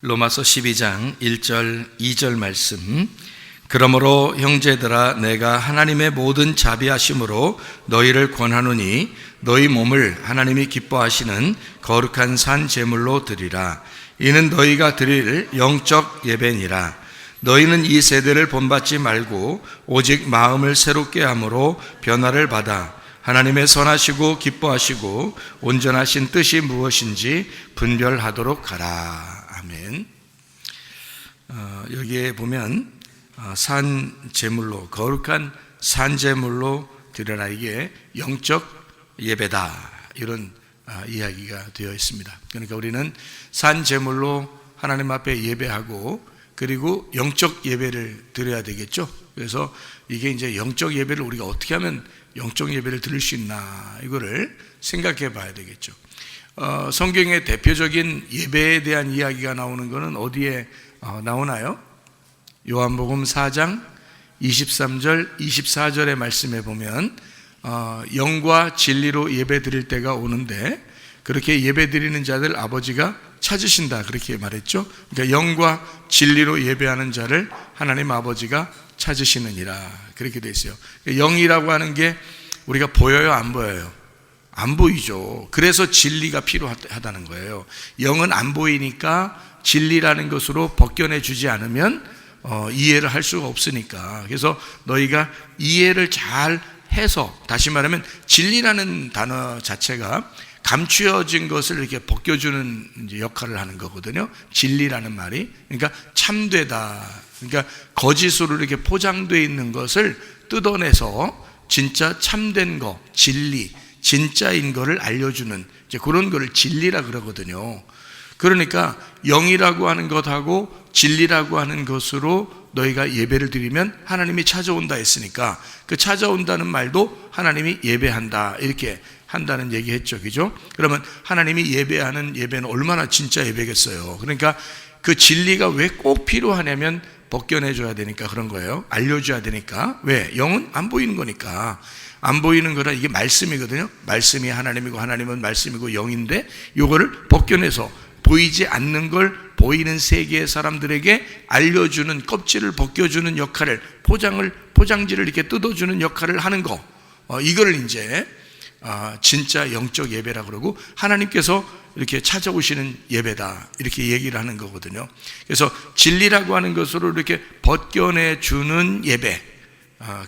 로마서 12장 1절 2절 말씀. 그러므로 형제들아 내가 하나님의 모든 자비하심으로 너희를 권하노니 너희 몸을 하나님이 기뻐하시는 거룩한 산 제물로 드리라. 이는 너희가 드릴 영적 예배니라. 너희는 이 세대를 본받지 말고 오직 마음을 새롭게 함으로 변화를 받아 하나님의 선하시고 기뻐하시고 온전하신 뜻이 무엇인지 분별하도록 하라. 아멘. 여기에 보면 산 제물로, 거룩한 산 제물로 드려라, 이게 영적 예배다, 이런 이야기가 되어 있습니다. 그러니까 우리는 산 제물로 하나님 앞에 예배하고 그리고 영적 예배를 드려야 되겠죠. 그래서 이게 이제 영적 예배를 우리가 어떻게 하면 영적 예배를 드릴 수 있나, 이거를 생각해 봐야 되겠죠. 성경의 대표적인 예배에 대한 이야기가 나오는 것은 어디에 나오나요? 요한복음 4장 23절 24절의 말씀에 보면 영과 진리로 예배 드릴 때가 오는데 그렇게 예배 드리는 자들 아버지가 찾으신다, 그렇게 말했죠. 그러니까 영과 진리로 예배하는 자를 하나님 아버지가 찾으시느니라, 그렇게 되어 있어요. 영이라고 하는 게 우리가 보여요, 안 보여요? 안 보이죠. 그래서 진리가 필요하다는 거예요. 영은 안 보이니까 진리라는 것으로 벗겨내 주지 않으면 이해를 할 수가 없으니까. 그래서 너희가 이해를 잘 해서, 다시 말하면 진리라는 단어 자체가 감추어진 것을 이렇게 벗겨주는 이제 역할을 하는 거거든요. 진리라는 말이. 그러니까 참되다. 그러니까 거짓으로 이렇게 포장되어 있는 것을 뜯어내서 진짜 참된 거, 진리, 진짜인 거를 알려주는 이제 그런 거를 진리라 그러거든요. 그러니까 영이라고 하는 것하고 진리라고 하는 것으로 너희가 예배를 드리면 하나님이 찾아온다 했으니까 그 찾아온다는 말도 하나님이 예배한다, 이렇게 한다는 얘기 했죠. 그죠? 그러면 하나님이 예배하는 예배는 얼마나 진짜 예배겠어요. 그러니까 그 진리가 왜 꼭 필요하냐면 벗겨내줘야 되니까 그런 거예요. 알려줘야 되니까. 왜? 영은 안 보이는 거니까. 안 보이는 거라 이게 말씀이거든요. 말씀이 하나님이고 하나님은 말씀이고 영인데 요거를 벗겨내서 보이지 않는 걸 보이는 세계의 사람들에게 알려주는, 껍질을 벗겨주는 역할을, 포장지를 이렇게 뜯어주는 역할을 하는 거, 이거를 이제 진짜 영적 예배라 그러고 하나님께서 이렇게 찾아오시는 예배다, 이렇게 얘기를 하는 거거든요. 그래서 진리라고 하는 것으로 이렇게 벗겨내주는 예배,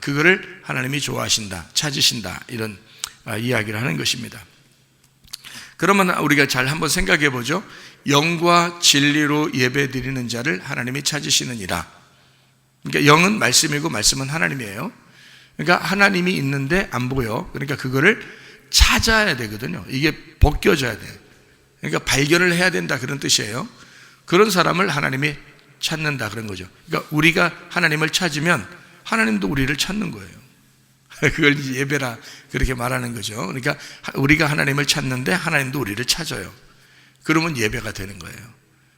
그거를 하나님이 좋아하신다, 찾으신다, 이런 이야기를 하는 것입니다. 그러면 우리가 잘 한번 생각해 보죠. 영과 진리로 예배 드리는 자를 하나님이 찾으시느니라. 그러니까 영은 말씀이고 말씀은 하나님이에요. 그러니까 하나님이 있는데 안 보여. 그러니까 그거를 찾아야 되거든요. 이게 벗겨져야 돼요. 그러니까 발견을 해야 된다, 그런 뜻이에요. 그런 사람을 하나님이 찾는다, 그런 거죠. 그러니까 우리가 하나님을 찾으면 하나님도 우리를 찾는 거예요. 그걸 이제 예배라 그렇게 말하는 거죠. 그러니까 우리가 하나님을 찾는데 하나님도 우리를 찾아요. 그러면 예배가 되는 거예요.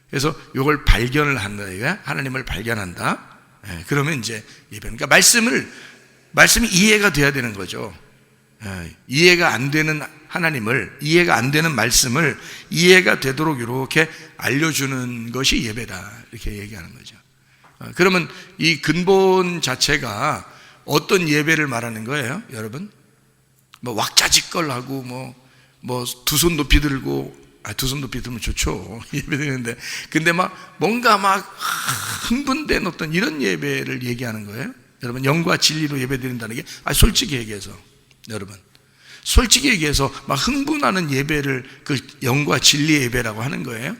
그래서 이걸 발견을 한다, 하나님을 발견한다. 그러면 이제 예배. 그러니까 말씀이 이해가 돼야 되는 거죠. 이해가 안 되는 하나님을, 이해가 안 되는 말씀을 이해가 되도록 이렇게 알려주는 것이 예배다, 이렇게 얘기하는 거죠. 그러면 이 근본 자체가 어떤 예배를 말하는 거예요, 여러분? 뭐 왁자지껄하고 뭐 두 손 높이 들고, 두 손 높이 들면 좋죠, 예배 드리는데. 근데 뭔가 흥분된 어떤 이런 예배를 얘기하는 거예요. 여러분, 영과 진리로 예배 드린다는 게, 솔직히 얘기해서, 여러분, 솔직히 얘기해서 흥분하는 예배를 그 영과 진리의 예배라고 하는 거예요.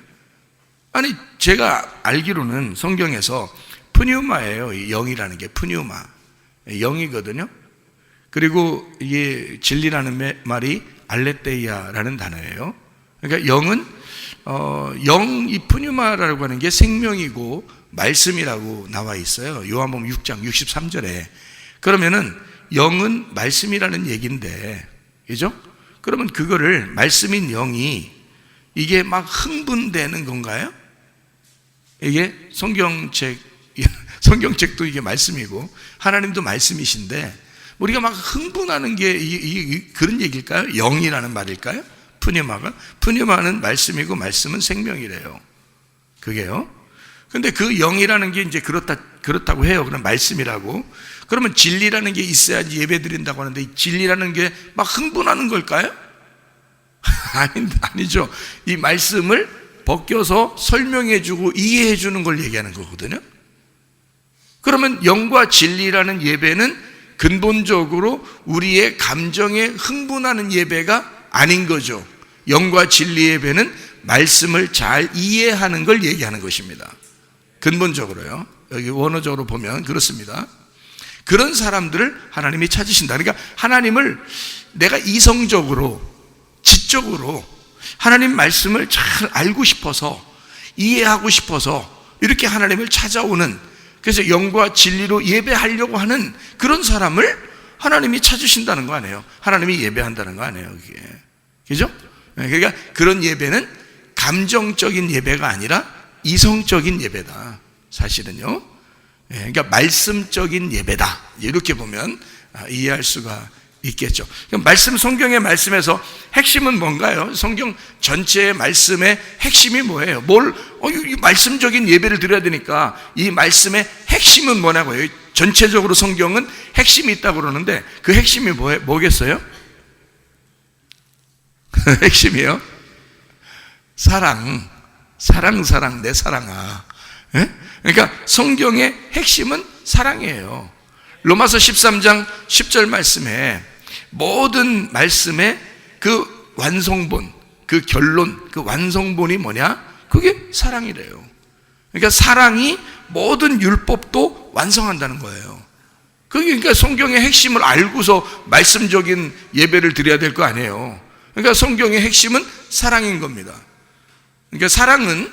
아니, 제가 알기로는 성경에서 푸뉴마예요. 이 영이라는 게 푸뉴마, 영이거든요. 그리고 이게 진리라는 말이 알레테이아라는 단어예요. 그러니까 영은 이 푸뉴마라고 하는 게 생명이고 말씀이라고 나와 있어요. 요한복음 6장 63절에. 그러면은 영은 말씀이라는 얘기인데, 그죠? 그러면 그거를, 말씀인 영이 이게 흥분되는 건가요? 이게 성경책도 이게 말씀이고 하나님도 말씀이신데 우리가 흥분하는 게 그런 얘기일까요? 영이라는 말일까요? 푸뉴마는 말씀이고 말씀은 생명이래요. 그게요. 근데 그 영이라는 게 이제 그렇다고 해요. 그런 말씀이라고. 그러면 진리라는 게 있어야지 예배 드린다고 하는데, 이 진리라는 게 막 흥분하는 걸까요? 아니죠. 이 말씀을 벗겨서 설명해주고 이해해주는 걸 얘기하는 거거든요. 그러면 영과 진리라는 예배는 근본적으로 우리의 감정에 흥분하는 예배가 아닌 거죠. 영과 진리 예배는 말씀을 잘 이해하는 걸 얘기하는 것입니다. 근본적으로요. 여기 원어적으로 보면 그렇습니다. 그런 사람들을 하나님이 찾으신다. 그러니까 하나님을 내가 이성적으로, 지적으로 하나님 말씀을 잘 알고 싶어서, 이해하고 싶어서 이렇게 하나님을 찾아오는, 그래서 영과 진리로 예배하려고 하는 그런 사람을 하나님이 찾으신다는 거 아니에요. 하나님이 예배한다는 거 아니에요, 그게. 그죠? 그러니까 그런 예배는 감정적인 예배가 아니라 이성적인 예배다, 사실은요. 그러니까 말씀적인 예배다, 이렇게 보면 이해할 수가 있겠죠. 말씀, 성경의 말씀에서 핵심은 뭔가요? 성경 전체의 말씀의 핵심이 뭐예요? 이 말씀적인 예배를 드려야 되니까 이 말씀의 핵심은 뭐냐고요? 전체적으로 성경은 핵심이 있다고 그러는데 그 핵심이 뭐겠어요? 핵심이요? 사랑, 내 사랑아. 그러니까 성경의 핵심은 사랑이에요. 로마서 13장 10절 말씀에 모든 말씀의 그 완성본, 그 결론, 그 완성본이 뭐냐? 그게 사랑이래요. 그러니까 사랑이 모든 율법도 완성한다는 거예요. 그러니까 성경의 핵심을 알고서 말씀적인 예배를 드려야 될 거 아니에요. 그러니까 성경의 핵심은 사랑인 겁니다. 그러니까 사랑은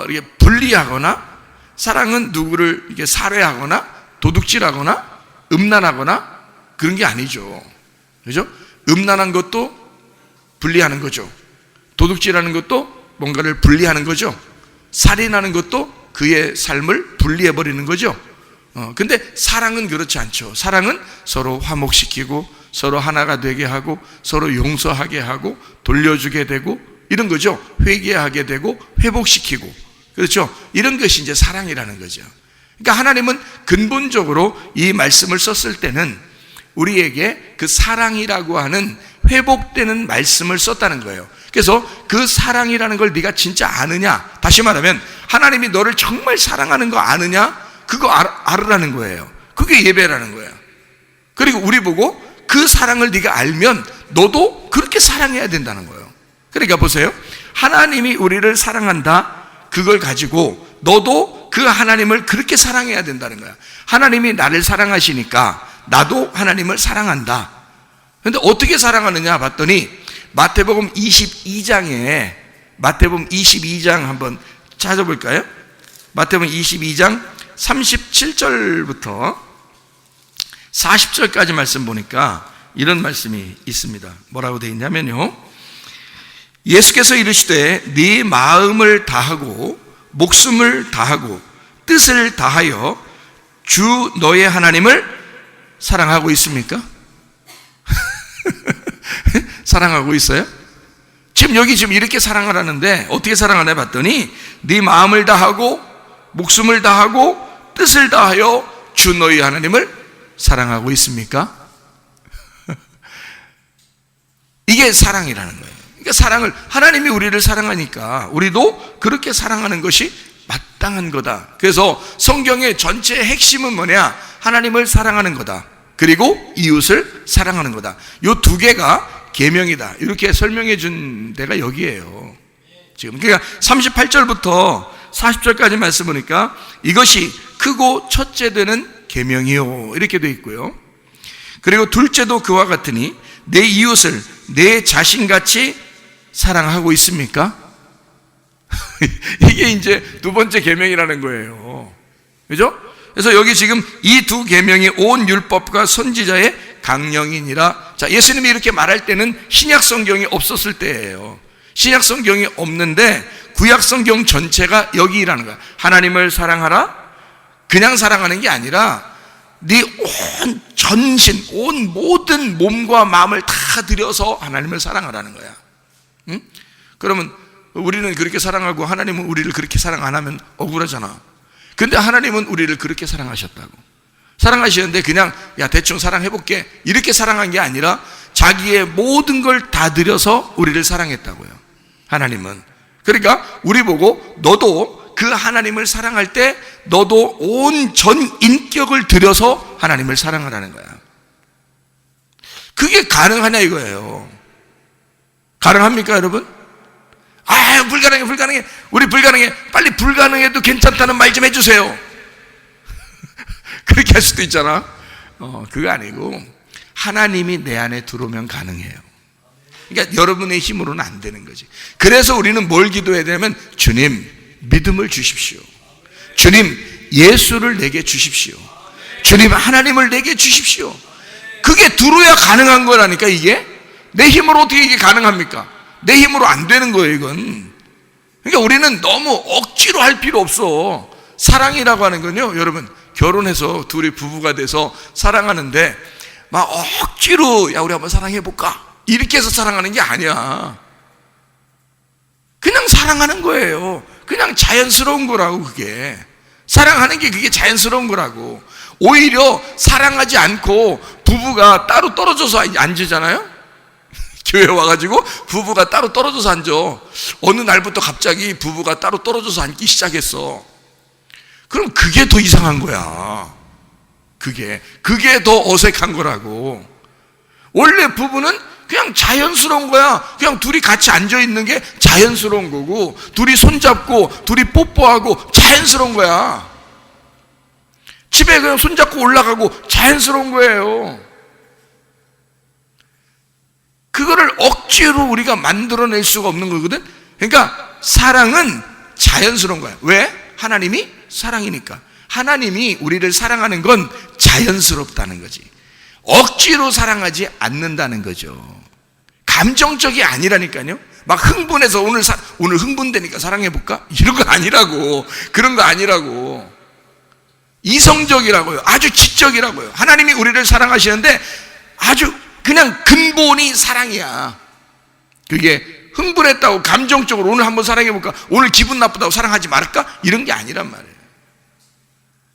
이렇게 분리하거나, 사랑은 누구를 이렇게 살해하거나 도둑질하거나 음란하거나 그런 게 아니죠. 그죠? 음란한 것도 분리하는 거죠. 도둑질하는 것도 뭔가를 분리하는 거죠. 살인하는 것도 그의 삶을 분리해버리는 거죠. 근데 사랑은 그렇지 않죠. 사랑은 서로 화목시키고 서로 하나가 되게 하고 서로 용서하게 하고 돌려주게 되고 이런 거죠. 회개하게 되고 회복시키고, 그렇죠? 이런 것이 이제 사랑이라는 거죠. 그러니까 하나님은 근본적으로 이 말씀을 썼을 때는 우리에게 그 사랑이라고 하는 회복되는 말씀을 썼다는 거예요. 그래서 그 사랑이라는 걸 네가 진짜 아느냐? 다시 말하면 하나님이 너를 정말 사랑하는 거 아느냐? 그거 알으라는 거예요. 그게 예배라는 거예요. 그리고 우리 보고 그 사랑을 네가 알면 너도 그렇게 사랑해야 된다는 거예요. 그러니까 보세요. 하나님이 우리를 사랑한다, 그걸 가지고 너도 그 하나님을 그렇게 사랑해야 된다는 거야. 하나님이 나를 사랑하시니까 나도 하나님을 사랑한다. 그런데 어떻게 사랑하느냐 봤더니 마태복음 22장에 마태복음 22장 한번 찾아볼까요? 마태복음 22장 37절부터 40절까지 말씀 보니까 이런 말씀이 있습니다. 뭐라고 되어 있냐면요, 예수께서 이르시되 네 마음을 다하고 목숨을 다하고 뜻을 다하여 주 너의 하나님을 사랑하고 있습니까? 사랑하고 있어요? 지금 여기 지금 이렇게 사랑하라는데 어떻게 사랑하냐 봤더니 네 마음을 다하고 목숨을 다하고 뜻을 다하여 주 너의 하나님을 사랑하고 있습니까? 이게 사랑이라는 거예요. 그러니까 사랑을, 하나님이 우리를 사랑하니까 우리도 그렇게 사랑하는 것이 마땅한 거다. 그래서 성경의 전체의 핵심은 뭐냐? 하나님을 사랑하는 거다. 그리고 이웃을 사랑하는 거다. 이 두 개가 계명이다. 이렇게 설명해 준 데가 여기에요. 지금 그러니까 38절부터 40절까지 말씀 보니까 이것이 크고 첫째 되는 계명이요, 이렇게 돼 있고요. 그리고 둘째도 그와 같으니 내 이웃을 내 자신같이 사랑하고 있습니까? 이게 이제 두 번째 계명이라는 거예요. 그죠? 그래서 여기 지금 이 두 계명이 온 율법과 선지자의 강령이니라. 자, 예수님이 이렇게 말할 때는 신약 성경이 없었을 때예요. 신약 성경이 없는데 구약 성경 전체가 여기라는 거야. 하나님을 사랑하라. 그냥 사랑하는 게 아니라 네 온 전신, 온 모든 몸과 마음을 다 들여서 하나님을 사랑하라는 거야. 응? 그러면 우리는 그렇게 사랑하고 하나님은 우리를 그렇게 사랑 안 하면 억울하잖아. 근데 하나님은 우리를 그렇게 사랑하셨다고. 사랑하시는데 그냥 야 대충 사랑해볼게 이렇게 사랑한 게 아니라 자기의 모든 걸 다 들여서 우리를 사랑했다고요. 하나님은. 그러니까 우리 보고 너도 그 하나님을 사랑할 때 너도 온 전 인격을 들여서 하나님을 사랑하라는 거야. 그게 가능하냐 이거예요. 가능합니까 여러분? 아 불가능해 우리 불가능해. 빨리 불가능해도 괜찮다는 말 좀 해주세요. 그렇게 할 수도 있잖아. 그거 아니고 하나님이 내 안에 들어오면 가능해요. 그러니까 여러분의 힘으로는 안 되는 거지. 그래서 우리는 뭘 기도해야 되냐면 주님 믿음을 주십시오. 주님 예수를 내게 주십시오. 주님 하나님을 내게 주십시오. 그게 들어야 가능한 거라니까. 이게 내 힘으로 어떻게 이게 가능합니까? 내 힘으로 안 되는 거예요 이건. 그러니까 우리는 너무 억지로 할 필요 없어. 사랑이라고 하는 건요 여러분, 결혼해서 둘이 부부가 돼서 사랑하는데 막 억지로 야 우리 한번 사랑해볼까 이렇게 해서 사랑하는 게 아니야. 그냥 사랑하는 거예요. 그냥 자연스러운 거라고. 그게 사랑하는 게 그게 자연스러운 거라고. 오히려 사랑하지 않고 부부가 따로 떨어져서 앉으잖아요. 교회 와가지고 부부가 따로 떨어져서 앉아. 어느 날부터 갑자기 부부가 따로 떨어져서 앉기 시작했어. 그럼 그게 더 이상한 거야. 그게 더 어색한 거라고. 원래 부부는 그냥 자연스러운 거야. 그냥 둘이 같이 앉아있는 게 자연스러운 거고, 둘이 손잡고 둘이 뽀뽀하고 자연스러운 거야. 집에 그냥 손잡고 올라가고 자연스러운 거예요. 그거를 억지로 우리가 만들어낼 수가 없는 거거든. 그러니까 사랑은 자연스러운 거야. 왜? 하나님이 사랑이니까. 하나님이 우리를 사랑하는 건 자연스럽다는 거지. 억지로 사랑하지 않는다는 거죠. 감정적이 아니라니까요. 막 흥분해서 오늘 흥분되니까 사랑해볼까? 이런 거 아니라고. 그런 거 아니라고. 이성적이라고요. 아주 지적이라고요. 하나님이 우리를 사랑하시는데 아주 그냥 근본이 사랑이야. 그게 흥분했다고 감정적으로 오늘 한번 사랑해볼까? 오늘 기분 나쁘다고 사랑하지 말까? 이런 게 아니란 말이에요.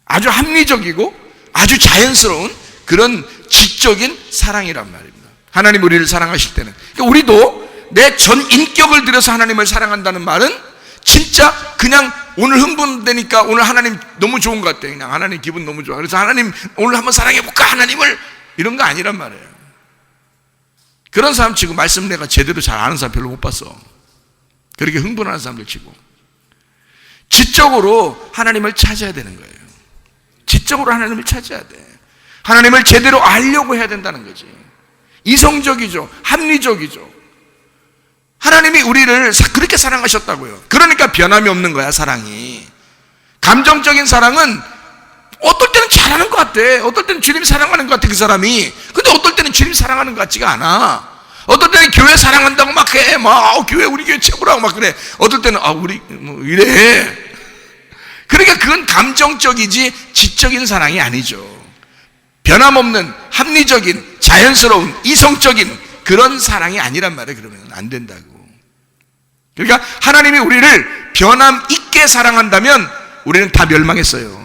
아주 합리적이고 아주 자연스러운 그런 지적인 사랑이란 말입니다. 하나님 우리를 사랑하실 때는. 그러니까 우리도 내 전 인격을 들여서 하나님을 사랑한다는 말은 진짜 그냥 오늘 흥분되니까 오늘 하나님 너무 좋은 것 같아. 그냥 하나님 기분 너무 좋아. 그래서 하나님 오늘 한번 사랑해볼까? 하나님을. 이런 거 아니란 말이에요. 그런 사람 치고 말씀 내가 제대로 잘 아는 사람 별로 못 봤어. 그렇게 흥분하는 사람들 치고. 지적으로 하나님을 찾아야 되는 거예요. 지적으로 하나님을 찾아야 돼. 하나님을 제대로 알려고 해야 된다는 거지. 이성적이죠. 합리적이죠. 하나님이 우리를 그렇게 사랑하셨다고요. 그러니까 변함이 없는 거야, 사랑이. 감정적인 사랑은 어떨 때는 잘하는 것 같아. 어떨 때는 주님 사랑하는 것 같아, 그 사람이. 근데 어떨 때는 주님 사랑하는 것 같지가 않아. 어떨 때는 교회 사랑한다고 막 해. 교회, 우리 교회 최고라고 막 그래. 어떨 때는, 우리, 이래. 그러니까 그건 감정적이지 지적인 사랑이 아니죠. 변함없는, 합리적인, 자연스러운, 이성적인 그런 사랑이 아니란 말이에요. 그러면 안 된다고. 그러니까 하나님이 우리를 변함 있게 사랑한다면 우리는 다 멸망했어요.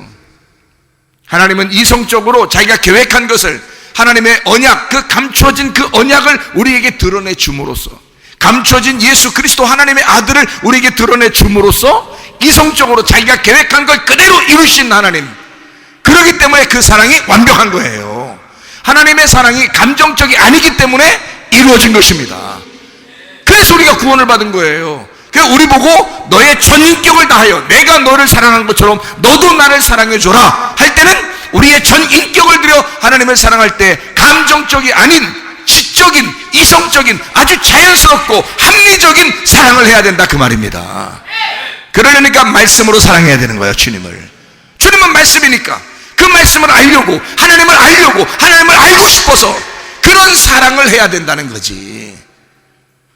하나님은 이성적으로 자기가 계획한 것을 하나님의 언약, 그 감춰진 그 언약을 우리에게 드러내 줌으로써, 감춰진 예수 그리스도 하나님의 아들을 우리에게 드러내 줌으로써 이성적으로 자기가 계획한 걸 그대로 이루신 하나님. 그렇기 때문에 그 사랑이 완벽한 거예요. 하나님의 사랑이 감정적이 아니기 때문에 이루어진 것입니다. 그래서 우리가 구원을 받은 거예요. 그래서 우리 보고 너의 전인격을 다하여 내가 너를 사랑한 것처럼 너도 나를 사랑해줘라 할 때는 우리의 전인격을 들여 하나님을 사랑할 때 감정적이 아닌 지적인, 이성적인, 아주 자연스럽고 합리적인 사랑을 해야 된다, 그 말입니다. 그러려니까 말씀으로 사랑해야 되는 거예요. 주님은 말씀이니까 그 말씀을 알려고, 하나님을 알고 싶어서 그런 사랑을 해야 된다는 거지.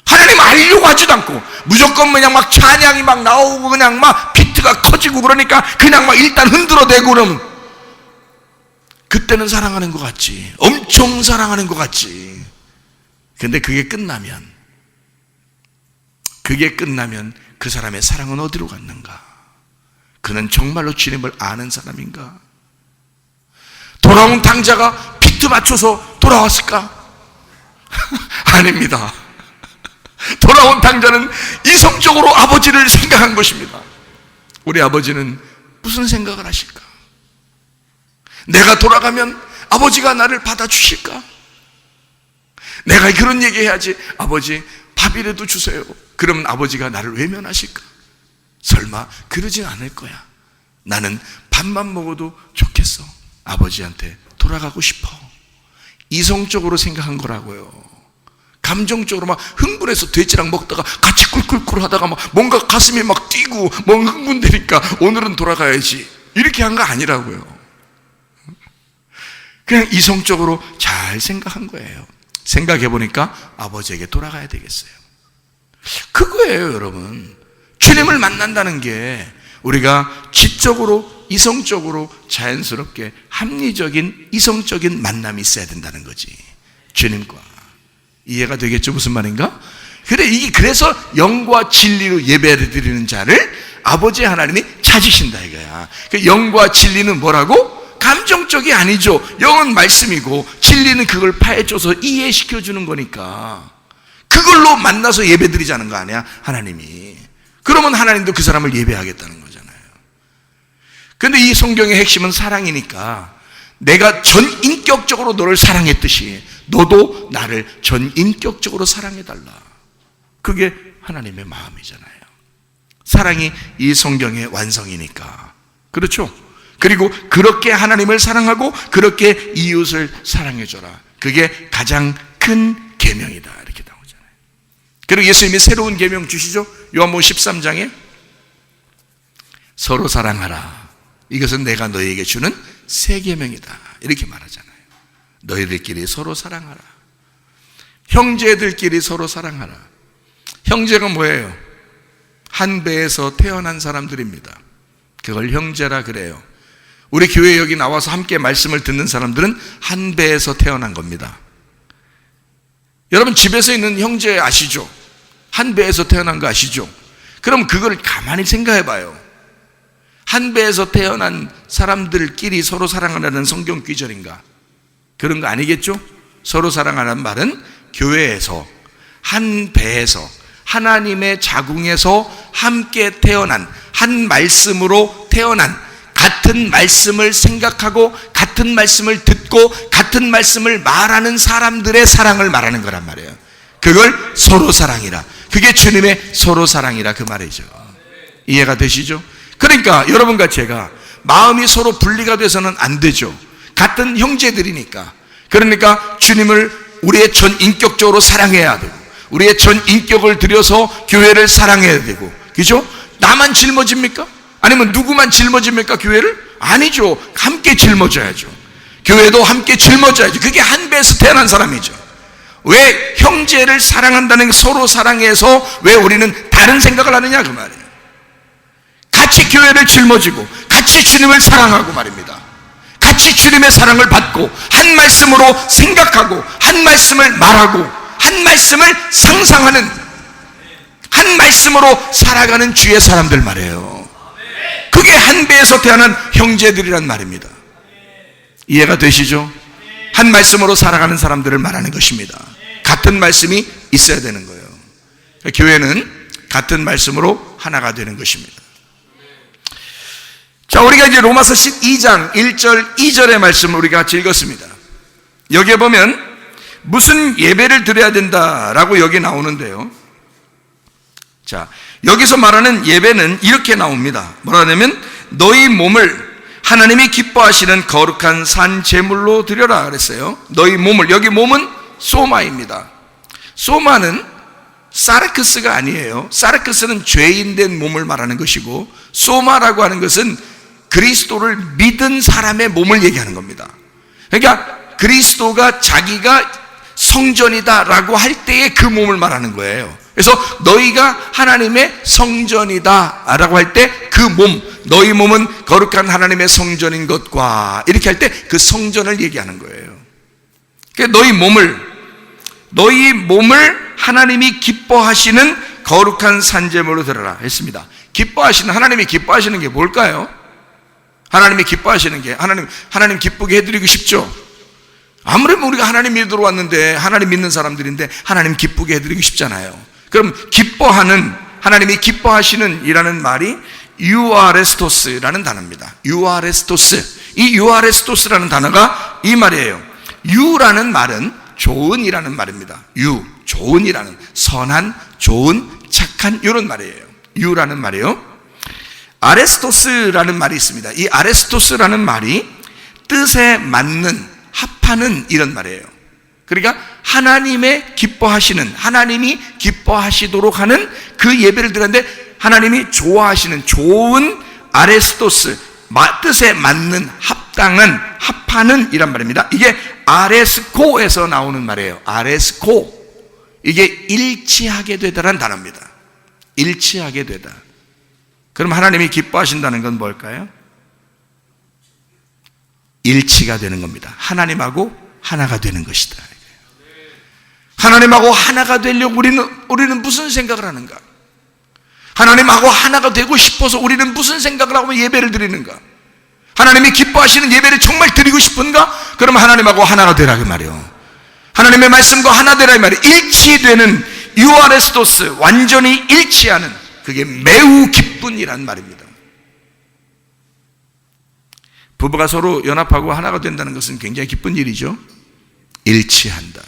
하나님 알려고 하지도 않고 무조건 그냥 막 찬양이 막 나오고 그냥 막 비트가 커지고 그러니까 그냥 막 일단 흔들어대고 그러면 그때는 사랑하는 것 같지. 엄청 사랑하는 것 같지. 근데 그게 끝나면 그게 끝나면 그 사람의 사랑은 어디로 갔는가? 그는 정말로 주님을 아는 사람인가? 돌아온 당자가 비트 맞춰서 돌아왔을까? 아닙니다. 돌아온 당자는 이성적으로 아버지를 생각한 것입니다. 우리 아버지는 무슨 생각을 하실까? 내가 돌아가면 아버지가 나를 받아주실까? 내가 그런 얘기 해야지. 아버지 밥이라도 주세요. 그러면 아버지가 나를 외면하실까? 설마 그러진 않을 거야. 나는 밥만 먹어도 좋겠어. 아버지한테 돌아가고 싶어. 이성적으로 생각한 거라고요. 감정적으로 막 흥분해서 돼지랑 먹다가 같이 꿀꿀꿀 하다가 막 뭔가 가슴이 막 뛰고 뭔가 흥분되니까 오늘은 돌아가야지, 이렇게 한 거 아니라고요. 그냥 이성적으로 잘 생각한 거예요. 생각해 보니까 아버지에게 돌아가야 되겠어요. 그거예요, 여러분. 주님을 만난다는 게 우리가 지적으로, 이성적으로, 자연스럽게 합리적인, 이성적인 만남이 있어야 된다는 거지. 주님과. 이해가 되겠죠? 무슨 말인가? 그래서 영과 진리로 예배를 드리는 자를 아버지 하나님이 찾으신다 이거야. 그 영과 진리는 뭐라고? 감정적이 아니죠. 영은 말씀이고 진리는 그걸 파헤쳐서 이해시켜 주는 거니까 그걸로 만나서 예배 드리자는 거 아니야, 하나님이. 그러면 하나님도 그 사람을 예배하겠다는 거잖아요. 근데 이 성경의 핵심은 사랑이니까 내가 전인격적으로 너를 사랑했듯이 너도 나를 전인격적으로 사랑해달라. 그게 하나님의 마음이잖아요. 사랑이 이 성경의 완성이니까. 그렇죠? 그리고 그렇게 하나님을 사랑하고 그렇게 이웃을 사랑해줘라. 그게 가장 큰 계명이다, 이렇게 나오잖아요. 그리고 예수님이 새로운 계명 주시죠. 요한복음 13장에 서로 사랑하라. 이것은 내가 너희에게 주는 새 계명이다, 이렇게 말하잖아요. 너희들끼리 서로 사랑하라. 형제들끼리 서로 사랑하라. 형제가 뭐예요? 한 배에서 태어난 사람들입니다. 그걸 형제라 그래요. 우리 교회 여기 나와서 함께 말씀을 듣는 사람들은 한 배에서 태어난 겁니다. 여러분 집에서 있는 형제 아시죠? 한 배에서 태어난 거 아시죠? 그럼 그걸 가만히 생각해 봐요. 한 배에서 태어난 사람들끼리 서로 사랑하라는 성경 귀절인가? 그런 거 아니겠죠? 서로 사랑하라는 말은 교회에서, 한 배에서, 하나님의 자궁에서 함께 태어난, 한 말씀으로 태어난, 같은 말씀을 생각하고 같은 말씀을 듣고 같은 말씀을 말하는 사람들의 사랑을 말하는 거란 말이에요. 그걸 서로 사랑이라. 그게 주님의 서로 사랑이라, 그 말이죠. 이해가 되시죠? 그러니까 여러분과 제가 마음이 서로 분리가 돼서는 안 되죠. 같은 형제들이니까. 그러니까 주님을 우리의 전인격적으로 사랑해야 되고 우리의 전인격을 들여서 교회를 사랑해야 되고, 그죠? 나만 짊어집니까? 아니면 누구만 짊어집니까, 교회를? 아니죠. 함께 짊어져야죠. 교회도 함께 짊어져야죠. 그게 한 배에서 태어난 사람이죠. 왜 형제를 사랑한다는 게 서로 사랑해서 왜 우리는 다른 생각을 하느냐, 그 말이에요. 같이 교회를 짊어지고 같이 주님을 사랑하고 말입니다. 같이 주님의 사랑을 받고 한 말씀으로 생각하고 한 말씀을 말하고 한 말씀을 상상하는, 한 말씀으로 살아가는 주의 사람들 말이에요. 그게 한 배에서 태어난 형제들이란 말입니다. 이해가 되시죠? 한 말씀으로 살아가는 사람들을 말하는 것입니다. 같은 말씀이 있어야 되는 거예요. 교회는 같은 말씀으로 하나가 되는 것입니다. 자, 우리가 이제 로마서 12장 1절 2절의 말씀을 우리가 같이 읽었습니다. 여기에 보면 무슨 예배를 드려야 된다라고 여기 나오는데요. 자, 여기서 말하는 예배는 이렇게 나옵니다. 뭐라 하냐면 너희 몸을 하나님이 기뻐하시는 거룩한 산 제물로 드려라 그랬어요. 너희 몸을, 여기 몸은 소마입니다. 소마는 사르크스가 아니에요. 사르크스는 죄인된 몸을 말하는 것이고, 소마라고 하는 것은 그리스도를 믿은 사람의 몸을 얘기하는 겁니다. 그러니까 그리스도가 자기가 성전이다 라고 할 때의 그 몸을 말하는 거예요. 그래서 너희가 하나님의 성전이다 라고 할 때 그 몸, 너희 몸은 거룩한 하나님의 성전인 것과, 이렇게 할 때 그 성전을 얘기하는 거예요. 그러니까 너희 몸을 하나님이 기뻐하시는 거룩한 산제물로 드려라 했습니다. 기뻐하시는, 하나님이 기뻐하시는 게 뭘까요? 하나님이 기뻐하시는 게, 하나님 기쁘게 해드리고 싶죠. 아무래도 우리가 하나님 믿으러 왔는데, 하나님 믿는 사람들인데 하나님 기쁘게 해드리고 싶잖아요. 그럼 기뻐하는, 하나님이 기뻐하시는 이라는 말이 유아레스토스라는 단어입니다. 유아레스토스. 이 유아레스토스라는 단어가 이 말이에요. 유라는 말은 좋은이라는 말입니다. 유, 좋은이라는, 선한, 좋은, 착한, 이런 말이에요. 유라는 말이에요. 아레스토스라는 말이 있습니다. 이 아레스토스라는 말이 뜻에 맞는, 합하는 이런 말이에요. 그러니까 하나님의 기뻐하시는, 하나님이 기뻐하시도록 하는 그 예배를 드렸는데 하나님이 좋아하시는 좋은 아레스토스, 뜻에 맞는, 합당한, 합하는 이란 말입니다. 이게 아레스코에서 나오는 말이에요. 아레스코. 이게 일치하게 되다라는 단어입니다. 일치하게 되다. 그럼 하나님이 기뻐하신다는 건 뭘까요? 일치가 되는 겁니다. 하나님하고 하나가 되는 것이다. 하나님하고 하나가 되려고 우리는 무슨 생각을 하는가? 하나님하고 하나가 되고 싶어서 우리는 무슨 생각을 하고 예배를 드리는가? 하나님이 기뻐하시는 예배를 정말 드리고 싶은가? 그러면 하나님하고 하나가 되라 그 말이에요. 하나님의 말씀과 하나 되라 이 말이에요. 일치되는 유아레스토스, 완전히 일치하는, 그게 매우 기쁜 이란 말입니다. 부부가 서로 연합하고 하나가 된다는 것은 굉장히 기쁜 일이죠. 일치한다.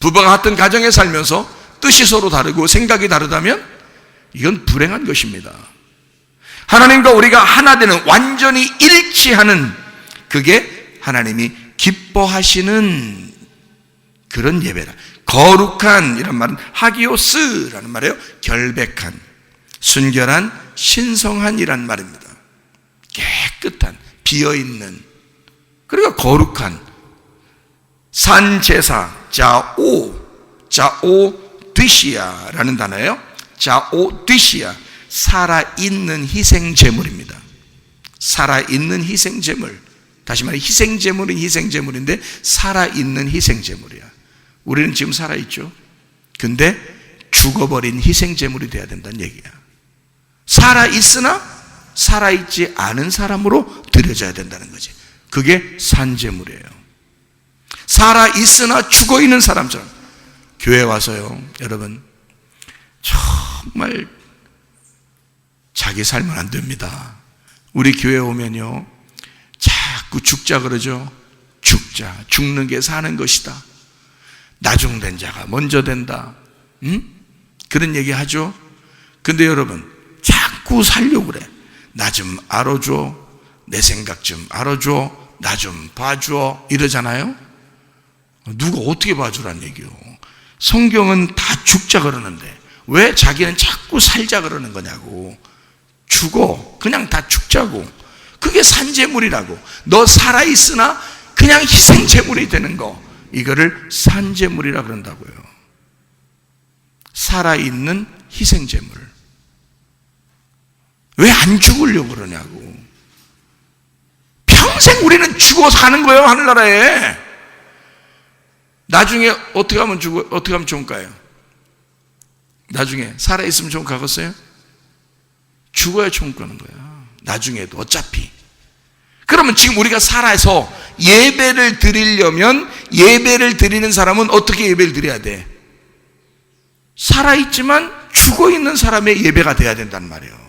부부가 같은 가정에 살면서 뜻이 서로 다르고 생각이 다르다면 이건 불행한 것입니다. 하나님과 우리가 하나 되는, 완전히 일치하는, 그게 하나님이 기뻐하시는 그런 예배다. 거룩한 이런 말은 하기오스라는 말이에요. 결백한, 순결한, 신성한 이란 말입니다. 깨끗한, 비어있는, 그러니까 거룩한 산제사, 자오드시아라는 단어예요. 자오드시아, 살아있는 희생제물입니다. 살아있는 희생제물. 다시 말해 희생제물은 희생제물인데 살아있는 희생제물이야. 우리는 지금 살아있죠. 근데 죽어버린 희생제물이 돼야 된다는 얘기야. 살아있으나 살아있지 않은 사람으로 드려져야 된다는 거지. 그게 산제물이에요. 살아있으나 죽어있는 사람처럼. 교회 와서요, 여러분, 정말 자기 살면 안 됩니다. 우리 교회 오면요, 자꾸 죽자 그러죠. 죽자, 죽는 게 사는 것이다. 나중된 자가 먼저 된다. 그런 얘기 하죠. 근데 여러분, 자꾸 살려고 그래. 나 좀 알아줘, 내 생각 좀 알아줘, 나 좀 봐줘, 이러잖아요. 누가 어떻게 봐주란 얘기요? 성경은 다 죽자 그러는데 왜 자기는 자꾸 살자 그러는 거냐고. 죽어, 그냥 다 죽자고. 그게 산제물이라고. 너 살아있으나 그냥 희생제물이 되는 거, 이거를 산제물이라 그런다고요. 살아있는 희생제물. 왜 안 죽으려고 그러냐고. 평생 우리는 죽어 사는 거예요, 하늘나라에. 나중에 어떻게 하면 좋을까요? 나중에 살아있으면 좋은 거 가겠어요? 죽어야 좋은 거는 거야. 나중에도 어차피. 그러면 지금 우리가 살아서 예배를 드리려면, 예배를 드리는 사람은 어떻게 예배를 드려야 돼? 살아있지만 죽어있는 사람의 예배가 돼야 된단 말이에요.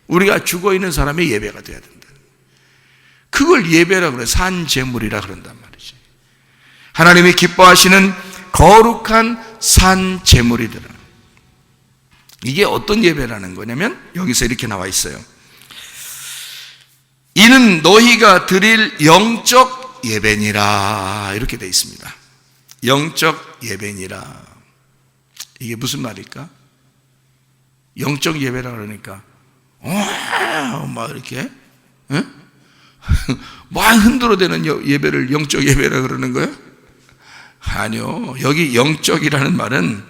우리가 죽어있는 사람의 예배가 돼야 된다. 그걸 예배라고 그래. 산제물이라 그런단 말이지. 하나님이 기뻐하시는 거룩한 산제물이더라. 이게 어떤 예배라는 거냐면 여기서 이렇게 나와 있어요. 이는 너희가 드릴 영적 예배니라, 이렇게 되어 있습니다. 영적 예배니라. 이게 무슨 말일까? 영적 예배라 그러니까 막 이렇게 막 흔들어대는 예배를 영적 예배라 그러는 거예요? 아니요. 여기 영적이라는 말은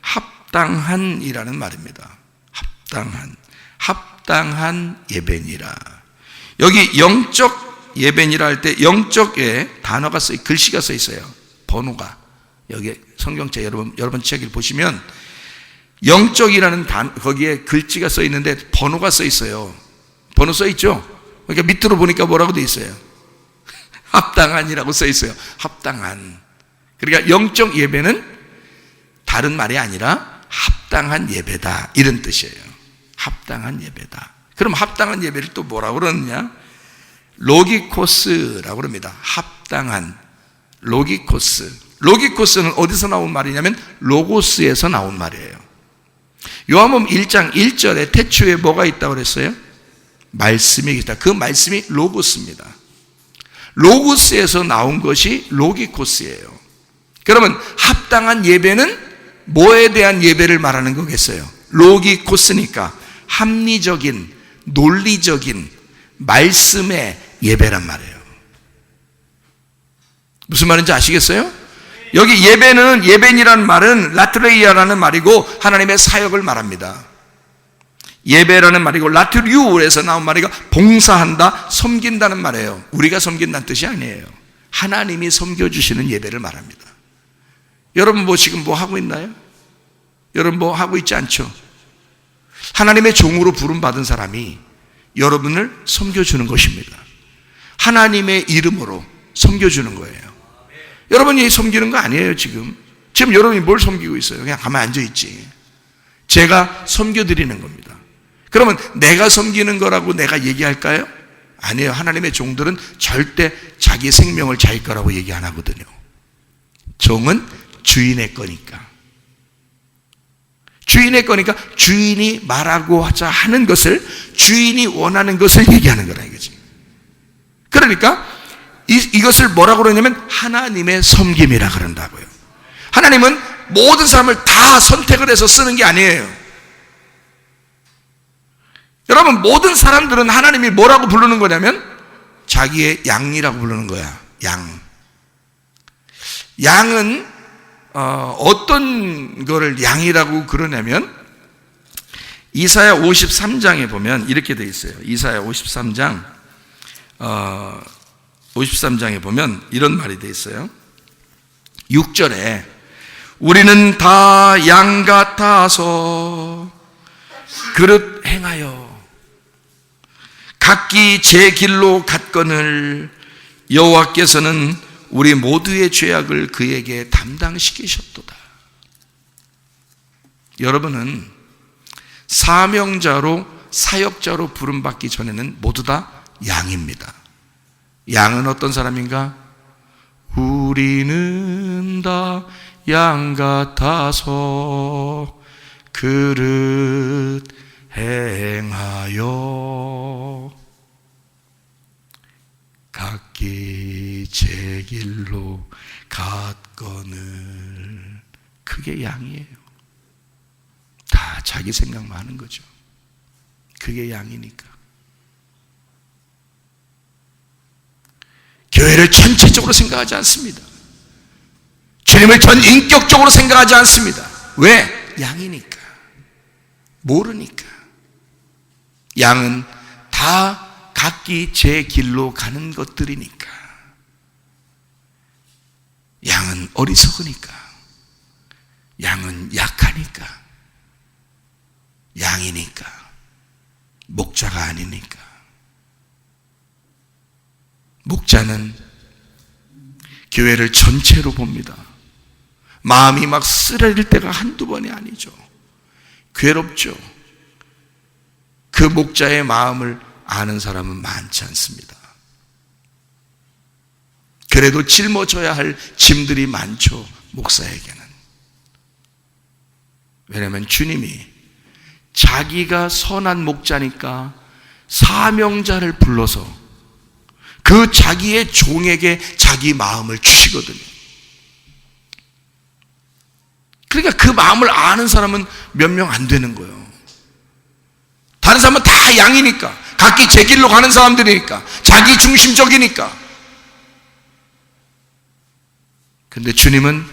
합당한이라는 말입니다. 합당한 예배니라. 여기 영적 예배니라 할 때 영적에 단어가 글씨가 써 있어요. 번호가. 여기 성경책 여러분 책을 보시면 영적이라는 거기에 글씨가 써 있는데 번호가 써 있어요. 번호 써 있죠? 그러니까 밑으로 보니까 뭐라고 돼 있어요? 합당한이라고 써 있어요. 합당한. 그러니까 영적 예배는 다른 말이 아니라 합당한 예배다, 이런 뜻이에요. 합당한 예배다. 그럼 합당한 예배를 또 뭐라고 그러느냐? 로기코스라고 합니다. 합당한. 로기코스. 로기코스는 어디서 나온 말이냐면 로고스에서 나온 말이에요. 요한복음 1장 1절에 태초에 뭐가 있다고 그랬어요? 말씀이 있다. 그 말씀이 로고스입니다. 로고스에서 나온 것이 로기코스예요. 그러면 합당한 예배는 뭐에 대한 예배를 말하는 거겠어요? 로기코스니까 합리적인, 논리적인 말씀의 예배란 말이에요. 무슨 말인지 아시겠어요? 여기 예배는, 예배니라는 말은 라트레이아라는 말이고 하나님의 사역을 말합니다. 예배라는 말이고 라트리우에서 나온 말이고 봉사한다, 섬긴다는 말이에요. 우리가 섬긴다는 뜻이 아니에요. 하나님이 섬겨주시는 예배를 말합니다. 여러분 뭐 지금 뭐 하고 있나요? 여러분 뭐 하고 있지 않죠? 하나님의 종으로 부름받은 사람이 여러분을 섬겨주는 것입니다. 하나님의 이름으로 섬겨주는 거예요. 여러분이 섬기는 거 아니에요. 지금 여러분이 뭘 섬기고 있어요? 그냥 가만히 앉아있지. 제가 섬겨드리는 겁니다. 그러면 내가 섬기는 거라고 내가 얘기할까요? 아니에요. 하나님의 종들은 절대 자기 생명을 자기 거라고 얘기 안 하거든요. 종은 주인의 거니까. 주인의 거니까 주인이 말하고 하자 하는 것을, 주인이 원하는 것을 얘기하는 거라 이거지. 그러니까 이것을 뭐라고 그러냐면 하나님의 섬김이라 그런다고요. 하나님은 모든 사람을 다 선택을 해서 쓰는 게 아니에요. 여러분, 모든 사람들은 하나님이 뭐라고 부르는 거냐면 자기의 양이라고 부르는 거야. 양. 양은 어떤 거를 양이라고 그러냐면 이사야 53장에 보면 이렇게 되어 있어요. 이사야 53장 53장에 보면 이런 말이 되어 있어요. 6절에 우리는 다 양 같아서 그릇 행하여 각기 제 길로 갔거늘 여호와께서는 우리 모두의 죄악을 그에게 담당시키셨도다. 여러분은 사명자로, 사역자로 부름받기 전에는 모두 다 양입니다. 양은 어떤 사람인가? 우리는 다 양 같아서 그릇 행하여 각기 제 길로 갔거늘. 그게 양이에요. 다 자기 생각만 하는 거죠. 그게 양이니까. 교회를 전체적으로 생각하지 않습니다. 주님을 전 인격적으로 생각하지 않습니다. 왜? 양이니까. 모르니까. 양은 다 각기 제 길로 가는 것들이니까. 양은 어리석으니까. 양은 약하니까. 양이니까. 목자가 아니니까. 목자는 교회를 전체로 봅니다. 마음이 막 쓰러질 때가 한두 번이 아니죠. 괴롭죠. 그 목자의 마음을 아는 사람은 많지 않습니다. 그래도 짊어져야 할 짐들이 많죠. 목사에게는. 왜냐하면 주님이 자기가 선한 목자니까 사명자를 불러서 그 자기의 종에게 자기 마음을 주시거든요. 그러니까 그 마음을 아는 사람은 몇 명 안 되는 거예요. 다른 사람은 다 양이니까, 각기 제 길로 가는 사람들이니까, 자기 중심적이니까. 근데 주님은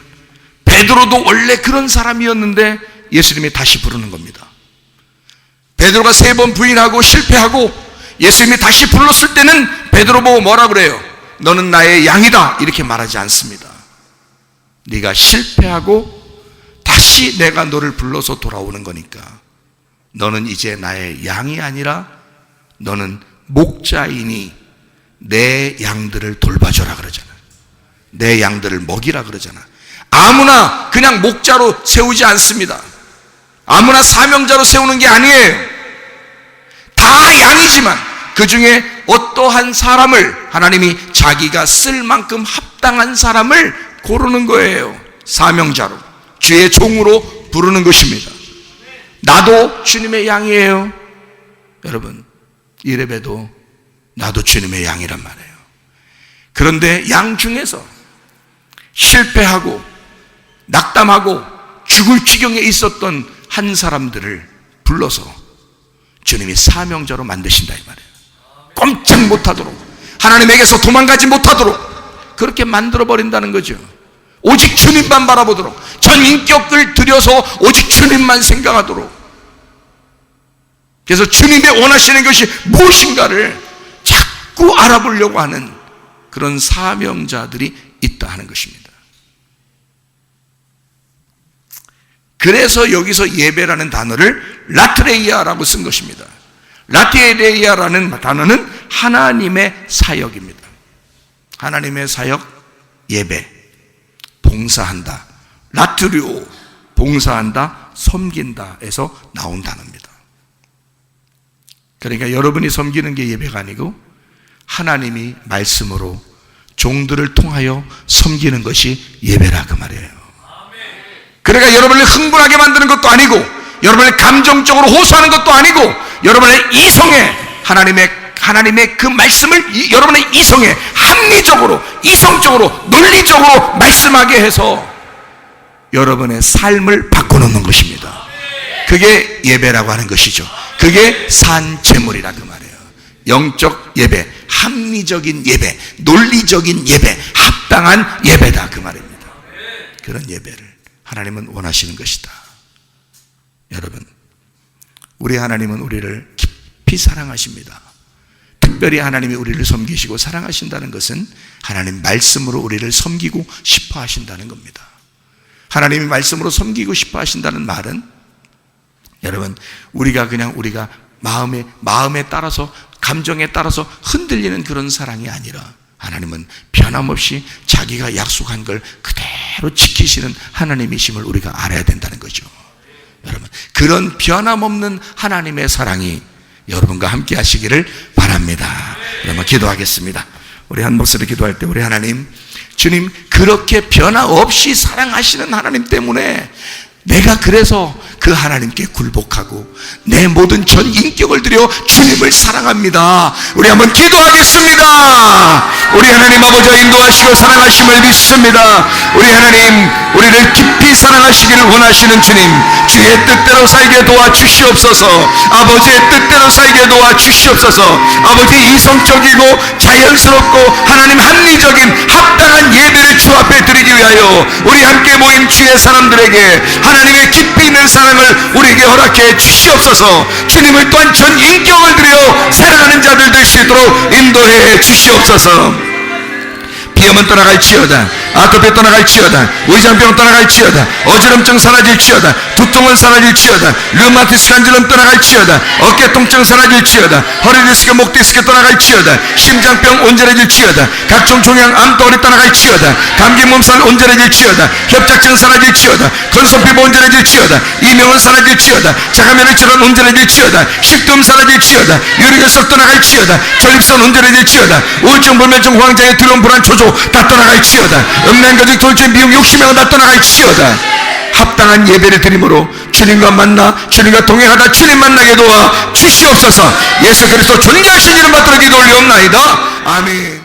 베드로도 원래 그런 사람이었는데 예수님이 다시 부르는 겁니다. 베드로가 3번 부인하고 실패하고 예수님이 다시 불렀을 때는 베드로 보고 뭐라 그래요? 너는 나의 양이다, 이렇게 말하지 않습니다. 네가 실패하고 다시 내가 너를 불러서 돌아오는 거니까 너는 이제 나의 양이 아니라 너는 목자이니 내 양들을 돌봐줘라 그러잖아. 내 양들을 먹이라 그러잖아. 아무나 그냥 목자로 세우지 않습니다. 아무나 사명자로 세우는 게 아니에요. 다 양이지만 그 중에 어떠한 사람을 하나님이 자기가 쓸 만큼 합당한 사람을 고르는 거예요. 사명자로, 주의 종으로 부르는 것입니다. 나도 주님의 양이에요. 여러분, 이래봬도 나도 주님의 양이란 말이에요. 그런데 양 중에서 실패하고 낙담하고 죽을 지경에 있었던 한 사람들을 불러서 주님이 사명자로 만드신다 이 말이에요. 꼼짝 못하도록, 하나님에게서 도망가지 못하도록 그렇게 만들어버린다는 거죠. 오직 주님만 바라보도록, 전 인격을 들여서 오직 주님만 생각하도록. 그래서 주님의 원하시는 것이 무엇인가를 자꾸 알아보려고 하는 그런 사명자들이 있다 하는 것입니다. 그래서 여기서 예배라는 단어를 라트레이아라고 쓴 것입니다. 라트레이아라는 단어는 하나님의 사역입니다. 하나님의 사역, 예배, 봉사한다. 라트리오, 봉사한다, 섬긴다에서 나온 단어입니다. 그러니까 여러분이 섬기는 게 예배가 아니고 하나님이 말씀으로 종들을 통하여 섬기는 것이 예배라 그 말이에요. 그러니까 여러분을 흥분하게 만드는 것도 아니고, 여러분을 감정적으로 호소하는 것도 아니고, 여러분의 이성에 하나님의 그 말씀을 여러분의 이성에 합리적으로, 이성적으로, 논리적으로 말씀하게 해서 여러분의 삶을 바꿔놓는 것입니다. 그게 예배라고 하는 것이죠. 그게 산제물이라 그 말이에요. 영적 예배, 합리적인 예배, 논리적인 예배, 합당한 예배다 그 말입니다. 그런 예배를 하나님은 원하시는 것이다. 여러분, 우리 하나님은 우리를 깊이 사랑하십니다. 특별히 하나님이 우리를 섬기시고 사랑하신다는 것은 하나님 말씀으로 우리를 섬기고 싶어 하신다는 겁니다. 하나님이 말씀으로 섬기고 싶어 하신다는 말은, 여러분, 우리가 마음에 따라서, 감정에 따라서 흔들리는 그런 사랑이 아니라 하나님은 변함없이 자기가 약속한 걸 그대로 지키시는 하나님이심을 우리가 알아야 된다는 거죠. 여러분, 그런 변함없는 하나님의 사랑이 여러분과 함께 하시기를 바랍니다. 여러분, 기도하겠습니다. 우리 한 목소리 기도할 때, 우리 하나님, 주님, 그렇게 변함없이 사랑하시는 하나님 때문에 내가 그래서 그 하나님께 굴복하고 내 모든 전 인격을 들여 주님을 사랑합니다. 우리 한번 기도하겠습니다. 우리 하나님 아버지와 인도하시고 사랑하심을 믿습니다. 우리 하나님, 우리를 깊이 사랑하시기를 원하시는 주님, 주의 뜻대로 살게 도와주시옵소서. 아버지의 뜻대로 살게 도와주시옵소서. 아버지, 이성적이고 자연스럽고 하나님 합리적인 합당한 예배를 주 앞에 드리기 위하여 우리 함께 모인 주의 사람들에게 하나님의 깊이 있는 사랑을 우리에게 허락해 주시옵소서. 주님을 또한 전 인격을 들여 사랑하는 자들 될 수 있도록 인도해 주시옵소서. 비염은 떠나갈지어다, 아토피 떠나갈지어다, 위장병 떠나갈지어다, 어지럼증 사라질지어다, 두통은 사라질지어다, 류마티스 간질염 떠나갈지어다, 어깨 통증 사라질지어다, 허리 디스크, 목 디스크 떠나갈지어다, 심장병 온전해질지어다, 각종 종양 암덩어리 떠나갈지어다, 감기 몸살 온전해질지어다, 협착증 사라질지어다, 건선피부 온전해질지어다, 이명은 사라질지어다, 자가면역 질환 온전해질지어다, 식도염 사라질지어다, 유리결석 떠나갈지어다, 전립선 온전해질지어다, 우울증, 불면증, 호황장애, 두려움, 불안, 조조 다 떠나갈지어다, 음란거짓, 돌진, 미용, 욕심행은 다 떠나갈지어다. 합당한 예배를 드림으로 주님과 만나, 주님과 동행하다 주님 만나게 도와 주시옵소서. 예수 그리스도 존귀하신 이름 받들어 기도 올리옵나이다. 아멘.